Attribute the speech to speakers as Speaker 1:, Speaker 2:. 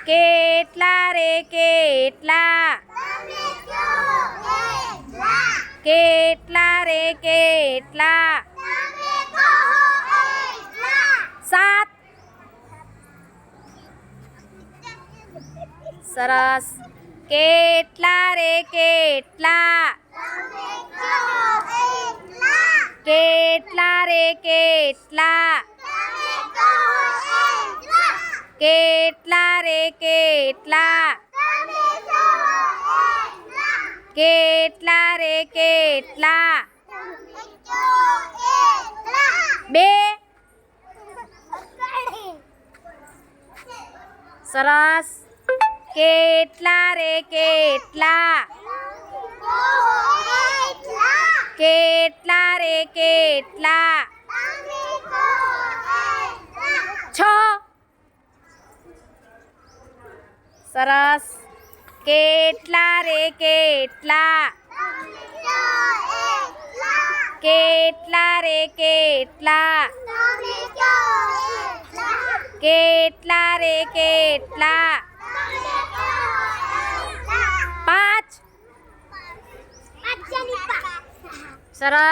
Speaker 1: કેટલા રે કેટલા કેટલા રે કેટલા 7 સરસ કેટલા રે કેટલા કેટલા રે કેટલા કેટલા રે કેટલા કેટલા રે કેટલા 2 સરસ કેટલા રે કેટલા કેટલા રે કેટલા 6 સરસ કેટલા રે કેટલા કેટલા રે કેટલા કેટલા રે કેટલા 5 સરસ